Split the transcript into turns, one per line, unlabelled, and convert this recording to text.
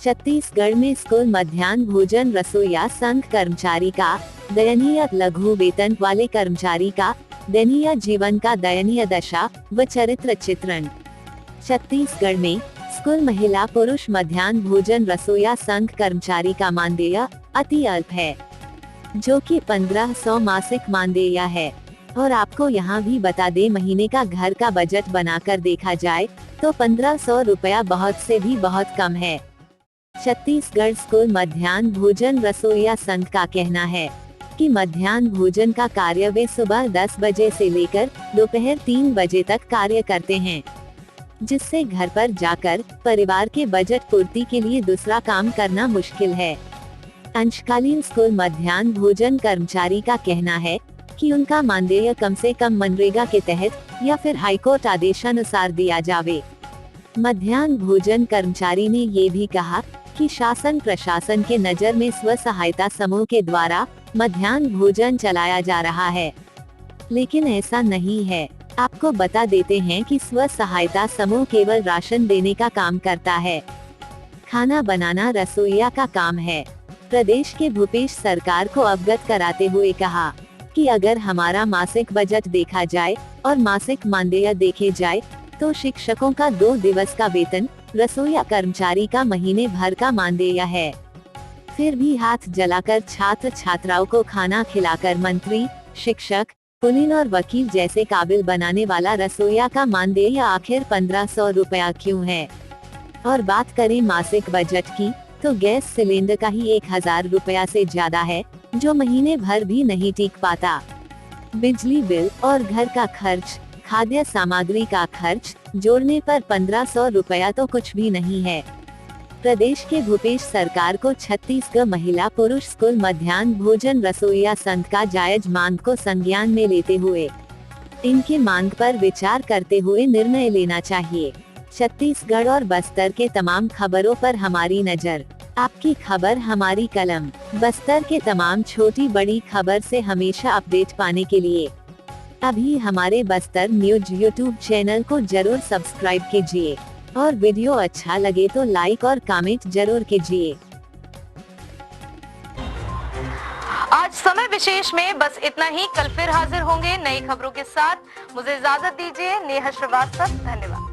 छत्तीसगढ़ में स्कूल मध्याह्न भोजन रसोइया संघ कर्मचारी का दयनीय, लघु वेतन वाले कर्मचारी का दयनीय जीवन का दयनीय दशा व चरित्र चित्रण। छत्तीसगढ़ में स्कूल महिला पुरुष मध्याह्न भोजन रसोइया संघ कर्मचारी का मानदेय अति अल्प है, जो कि 1500 मासिक मानदेय है। और आपको यहाँ भी बता दे, महीने का घर का बजट बनाकर देखा जाए तो 1500 रुपया बहुत से भी बहुत कम है। छत्तीसगढ़ स्कूल मध्याह्न भोजन रसोइया संघ का कहना है कि मध्याह्न भोजन का कार्य वे सुबह 10 बजे से लेकर दोपहर 3 बजे तक कार्य करते हैं, जिससे घर पर जाकर परिवार के बजट पूर्ति के लिए दूसरा काम करना मुश्किल है। अंशकालीन स्कूल मध्याह्न भोजन कर्मचारी का कहना है कि उनका मानदेय कम से कम मनरेगा के तहत या फिर हाईकोर्ट आदेशानुसार दिया जावे। मध्याह्न भोजन कर्मचारी ने ये भी कहा कि शासन प्रशासन के नजर में स्व सहायता समूह के द्वारा मध्याह्न भोजन चलाया जा रहा है, लेकिन ऐसा नहीं है। आपको बता देते हैं कि स्व सहायता समूह केवल राशन देने का काम करता है, खाना बनाना रसोइया का काम है। प्रदेश के भूपेश सरकार को अवगत कराते हुए कहा कि अगर हमारा मासिक बजट देखा जाए और मासिक मानदेय देखे जाए तो शिक्षकों का 2 दिवस का वेतन, रसोइया कर्मचारी का महीने भर का मानदेय है। फिर भी हाथ जलाकर छात्र छात्राओं को खाना खिलाकर मंत्री, शिक्षक, पुलिस और वकील जैसे काबिल बनाने वाला रसोइया का मानदेय आखिर 1500 रुपया क्यों है? और बात करें मासिक बजट की तो गैस सिलेंडर का ही 1000 रुपया से ज्यादा है, जो महीने भर भी नहीं टिक पाता। बिजली बिल और घर का खर्च, खाद्य सामग्री का खर्च जोड़ने पर 1500 रुपया तो कुछ भी नहीं है। प्रदेश के भूपेश सरकार को छत्तीसगढ़ महिला पुरुष स्कूल मध्याह्न भोजन रसोइया संघ का जायज मांग को संज्ञान में लेते हुए इनकी मांग पर विचार करते हुए निर्णय लेना चाहिए। छत्तीसगढ़ और बस्तर के तमाम खबरों पर हमारी नजर, आपकी खबर हमारी कलम। बस्तर के तमाम छोटी बड़ी खबर से हमेशा अपडेट पाने के लिए अभी हमारे बस्तर न्यूज यूट्यूब चैनल को जरूर सब्सक्राइब कीजिए और वीडियो अच्छा लगे तो लाइक और कमेंट जरूर कीजिए।
आज समय विशेष में बस इतना ही। कल फिर हाजिर होंगे नई खबरों के साथ। मुझे इजाजत दीजिए। नेहा श्रीवास्तव, धन्यवाद।